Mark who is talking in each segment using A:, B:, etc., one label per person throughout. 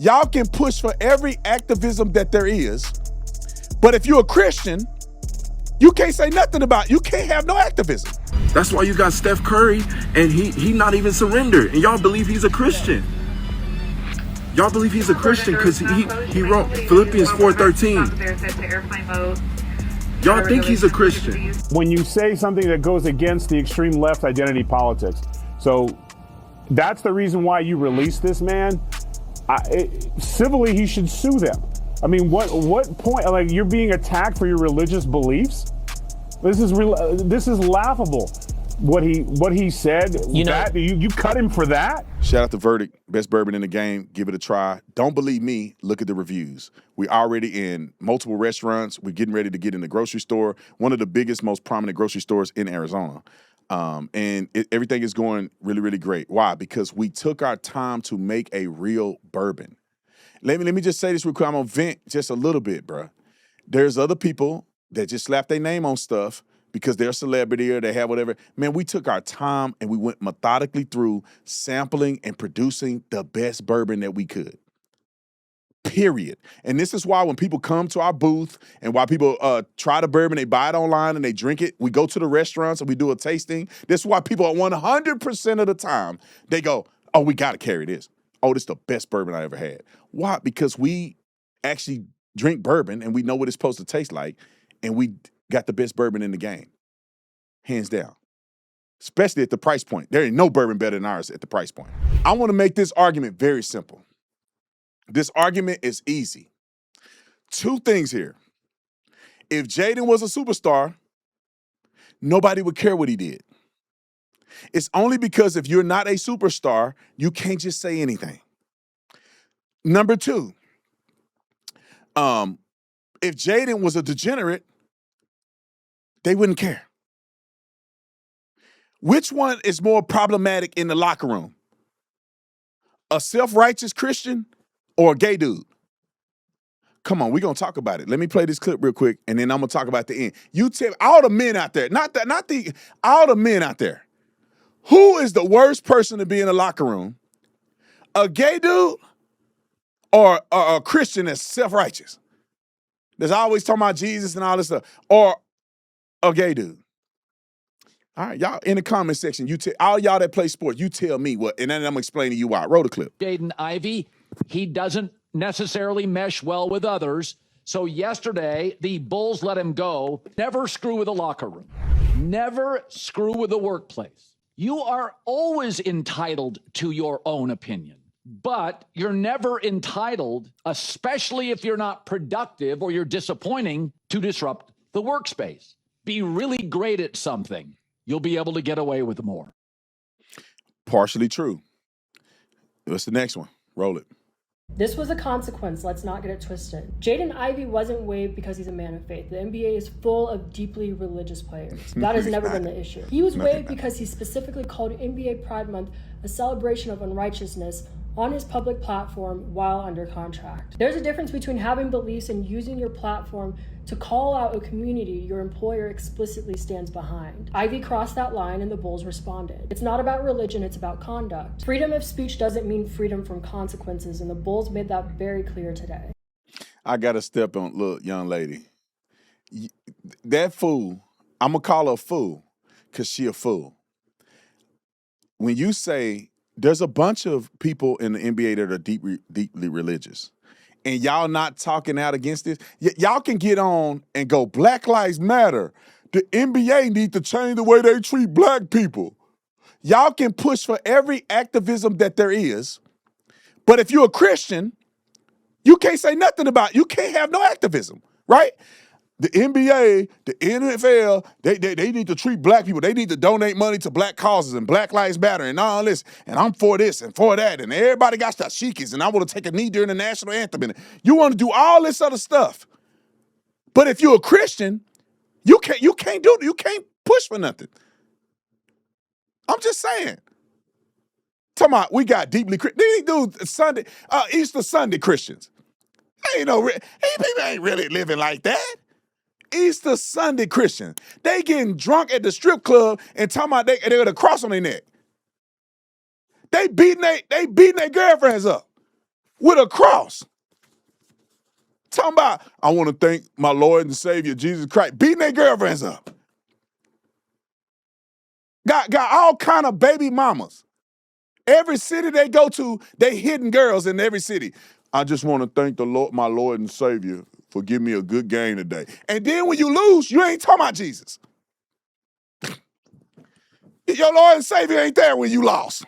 A: Y'all can push for every activism that there is, but if you're a Christian, you can't say nothing about it. You can't have no activism.
B: That's why you got Steph Curry, and he not even surrendered, and y'all believe he's a Christian. Y'all believe he's a Christian because he wrote Philippians 4:13. Y'all think he's a Christian.
C: When you say something that goes against the extreme left identity politics, so that's the reason why you released this man. Civilly, he should sue them. I mean, what point? Like, you're being attacked for your religious beliefs? This is laughable. What he said. You cut him for that?
A: Shout out to Verdict, best bourbon in the game. Give it a try. Don't believe me. Look at the reviews. We already in multiple restaurants. We're getting ready to get in the grocery store. One of the biggest, most prominent grocery stores in Arizona. And everything is going really, really great. Why? Because we took our time to make a real bourbon. Let me just say this real quick. I'm gonna vent just a little bit, bro. There's other people that just slap their name on stuff because they're a celebrity or they have whatever. Man, we took our time and we went methodically through sampling and producing the best bourbon that we could. Period. And this is why when people come to our booth and why people try the bourbon, they buy it online and they drink it. We go to the restaurants and we do a tasting. This is why people are 100% of the time, they go, oh, we got to carry this. Oh, this is the best bourbon I ever had. Why? Because we actually drink bourbon and we know what it's supposed to taste like, and we got the best bourbon in the game, hands down, especially at the price point. There ain't no bourbon better than ours at the price point. I want to make this argument very simple. This argument is easy. Two things here. If Jaden was a superstar, nobody would care what he did. It's only because if you're not a superstar, you can't just say anything. Number two, if Jaden was a degenerate, they wouldn't care. Which one is more problematic in the locker room? A self-righteous Christian or a gay dude? Come on, we're going to talk about it. Let me play this clip real quick, and then I'm going to talk about the end. You tell all the men out there, all the men out there, who is the worst person to be in a locker room? A gay dude or a Christian that's self-righteous? That's always talking about Jesus and all this stuff. Or a gay dude? All right, y'all in the comment section, all y'all that play sports, you tell me what, and then I'm going to explain to you why. Roll the clip.
D: Jaden Ivey, he doesn't necessarily mesh well with others. So yesterday, the Bulls let him go. Never screw with a locker room. Never screw with the workplace. You are always entitled to your own opinion, but you're never entitled, especially if you're not productive or you're disappointing, to disrupt the workspace. Be really great at something. You'll be able to get away with more.
A: Partially true. What's the next one? Roll it.
E: This was a consequence, let's not get it twisted. Jaden Ivey wasn't waived because he's a man of faith. The NBA is full of deeply religious players. That has never been the issue. He was waived because he specifically called NBA Pride Month a celebration of unrighteousness on his public platform while under contract. There's a difference between having beliefs and using your platform to call out a community your employer explicitly stands behind. Ivey crossed that line and the Bulls responded. It's not about religion, it's about conduct. Freedom of speech doesn't mean freedom from consequences, and the Bulls made that very clear today.
A: I got to step on, look, young lady. That fool, I'm going to call her a fool because she a fool. When you say there's a bunch of people in the NBA that are deeply religious, and y'all not talking out against this, y'all can get on and go, Black Lives Matter. The NBA need to change the way they treat black people. Y'all can push for every activism that there is, but if you're a Christian, you can't say nothing about it. You can't have no activism, right? The NBA, the NFL, they need to treat black people. They need to donate money to black causes and Black Lives Matter and all this. And I'm for this and for that. And everybody got dashikis and I want to take a knee during the national anthem. And you want to do all this other stuff. But if you're a Christian, you can't push for nothing. I'm just saying. Talking about we got deeply Christian. These dudes Easter Sunday Christians. People ain't really living like that. Easter Sunday Christians. They getting drunk at the strip club and talking about they got a cross on their neck. They beating their girlfriends up. with a cross. Talking about, I want to thank my Lord and Savior, Jesus Christ, beating their girlfriends up. Got all kind of baby mamas. Every city they go to, they hidden girls in every city. I just want to thank the Lord, my Lord and Savior, for giving me a good game today. And then when you lose, you ain't talking about Jesus. Your Lord and Savior ain't there when you lost.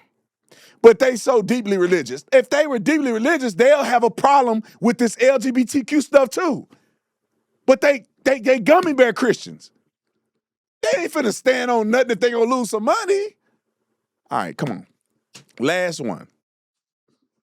A: But they so deeply religious. If they were deeply religious, they'll have a problem with this LGBTQ stuff too. But they gummy bear Christians. They ain't finna stand on nothing if they gonna lose some money. All right, come on. Last one.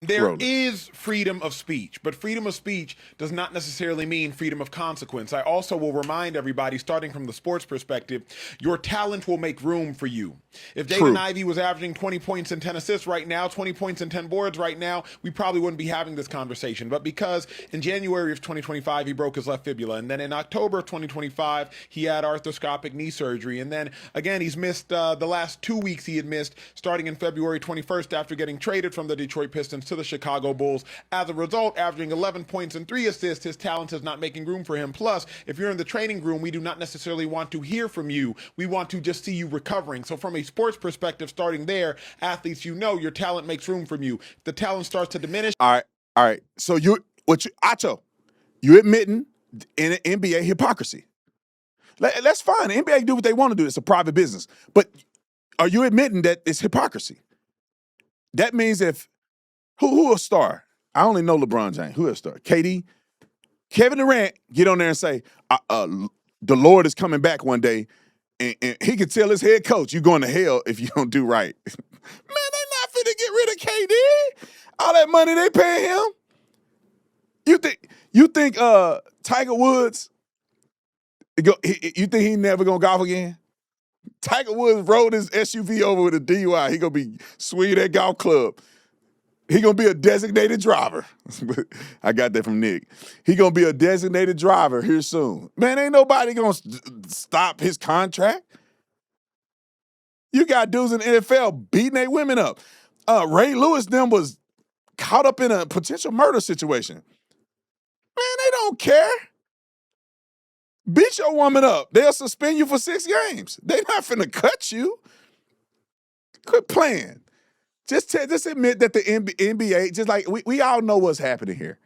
F: There is freedom of speech, but freedom of speech does not necessarily mean freedom of consequence. I also will remind everybody, starting from the sports perspective, your talent will make room for you. If Jaden Ivey was averaging 20 points and 10 assists right now, 20 points and 10 boards right now, we probably wouldn't be having this conversation. But because in January of 2025, he broke his left fibula, and then in October of 2025, he had arthroscopic knee surgery, and then again, he's missed the last 2 weeks he had missed, starting in February 21st after getting traded from the Detroit Pistons to the Chicago Bulls. As a result, averaging 11 points and 3 assists, his talent is not making room for him. Plus, if you're in the training room, we do not necessarily want to hear from you. We want to just see you recovering. So from a sports perspective, starting there, athletes, you know your talent makes room for you. If the talent starts to diminish.
A: All right. So Acho, you admitting in NBA hypocrisy. That's fine. The NBA do what they want to do. It's a private business. But are you admitting that it's hypocrisy? That means if who a star? I only know LeBron James. Who a star? KD? Kevin Durant get on there and say, the Lord is coming back one day, and he can tell his head coach, you're going to hell if you don't do right. Man, they not finna get rid of KD. All that money they pay him. You think Tiger Woods, you think he never gonna golf again? Tiger Woods rode his SUV over with a DUI. He gonna be swinging that golf club. He gonna be a designated driver. I got that from Nick. He gonna be a designated driver here soon. Man, ain't nobody gonna stop his contract. You got dudes in the NFL beating their women up. Ray Lewis them was caught up in a potential murder situation. Man, they don't care. Beat your woman up. They'll suspend you for 6 games. They not finna cut you. Quit playing. Just admit that the NBA, just like we all know what's happening here.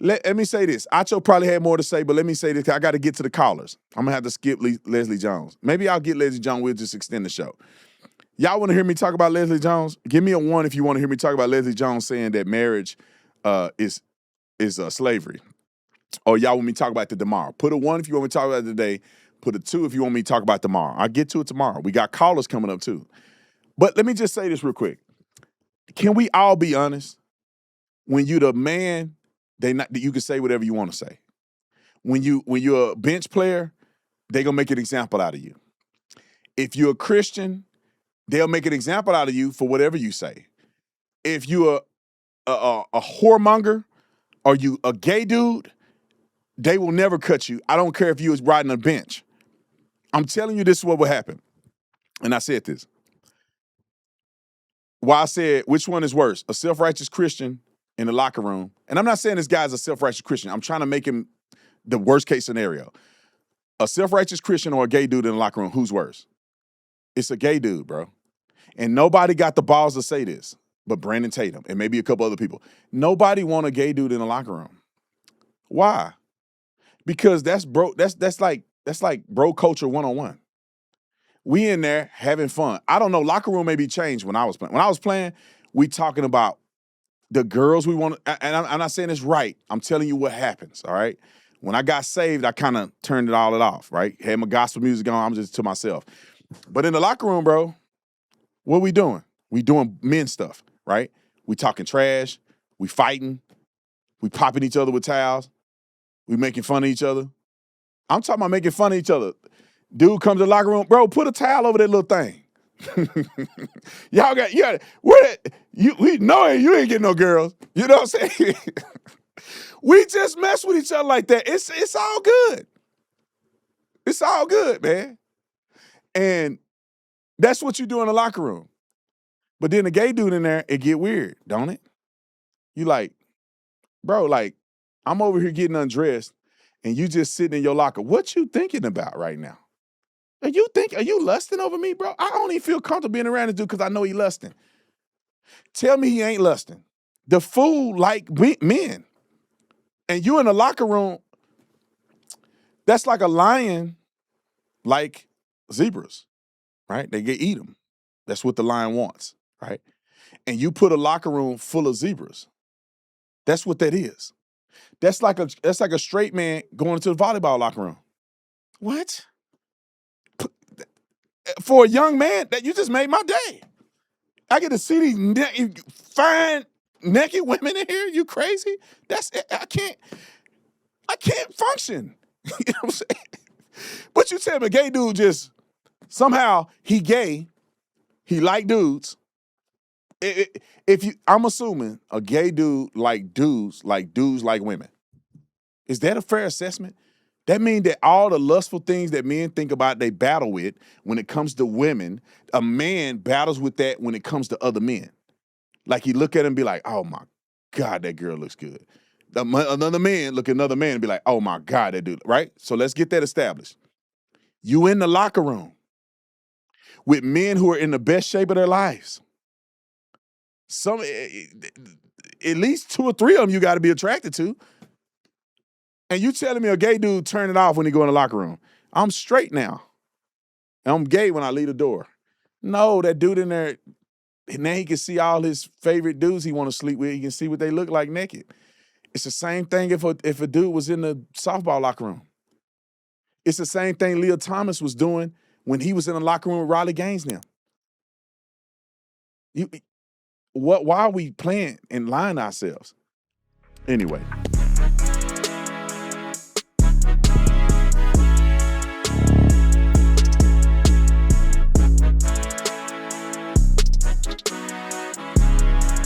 A: Let me say this. Acho probably had more to say, but let me say this. I got to get to the callers. I'm going to have to skip Leslie Jones. Maybe I'll get Leslie Jones. We'll just extend the show. Y'all want to hear me talk about Leslie Jones? Give me a 1 if you want to hear me talk about Leslie Jones saying that marriage is slavery. Or y'all want me to talk about it tomorrow. Put a 1 if you want me to talk about it today. Put a 2 if you want me to talk about it tomorrow. I'll get to it tomorrow. We got callers coming up too. But let me just say this real quick. Can we all be honest? When you the man, you can say whatever you want to say. When you're a bench player, they gonna make an example out of you. If you're a Christian, they'll make an example out of you for whatever you say. If you're a whoremonger or you a gay dude, they will never cut you. I don't care if you was riding a bench. I'm telling you, this is what will happen. And I said this. Why I said, which one is worse? A self-righteous Christian in the locker room. And I'm not saying this guy's a self-righteous Christian. I'm trying to make him the worst case scenario. A self-righteous Christian or a gay dude in the locker room, who's worse? It's a gay dude, bro. And nobody got the balls to say this, but Brandon Tatum and maybe a couple other people. Nobody want a gay dude in the locker room. Why? Because that's like bro culture 101. We in there having fun. I don't know, locker room maybe changed when I was playing. When I was playing, we talking about the girls we want, and I'm not saying it's right. I'm telling you what happens, all right? When I got saved, I kind of turned it off, right? Had my gospel music on, I'm just to myself. But in the locker room, bro, what we doing? We doing men stuff, right? We talking trash, we fighting, we popping each other with towels, we making fun of each other. I'm talking about making fun of each other. Dude comes to the locker room, bro, put a towel over that little thing. We know you ain't getting no girls. You know what I'm saying? We just mess with each other like that. It's all good. It's all good, man. And that's what you do in the locker room. But then the gay dude in there, it get weird, don't it? You like, Bro, like, I'm over here getting undressed and you just sitting in your locker. What you thinking about right now? Are you lusting over me, bro? I don't even feel comfortable being around this dude because I know he lusting. Tell me he ain't lusting. The fool like men. And you in the locker room, that's like a lion like zebras, right? They get eat them. That's what the lion wants, right? And you put a locker room full of zebras. That's what that is. That's like a straight man going into the volleyball locker room. What? For a young man, that you just made my day. I get to see these fine naked women in here. You crazy? I can't function. You know what I'm saying? But you tell me a gay dude just somehow he gay, he like dudes. I'm assuming a gay dude like dudes like women. Is that a fair assessment? That means that all the lustful things that men think about, they battle with when it comes to women, a man battles with that when it comes to other men. Like he look at him and be like, oh my God, that girl looks good. Another man look at another man and be like, oh my God, that dude, right? So let's get that established. You in the locker room with men who are in the best shape of their lives. At least 2 or 3 of them you got to be attracted to. And you telling me a gay dude turn it off when he go in the locker room. I'm straight now. And I'm gay when I leave the door. No, that dude in there, and now he can see all his favorite dudes he want to sleep with. He can see what they look like naked. It's the same thing if a dude was in the softball locker room. It's the same thing Leah Thomas was doing when he was in the locker room with Riley Gaines now. Why are we playing and lying to ourselves? Anyway.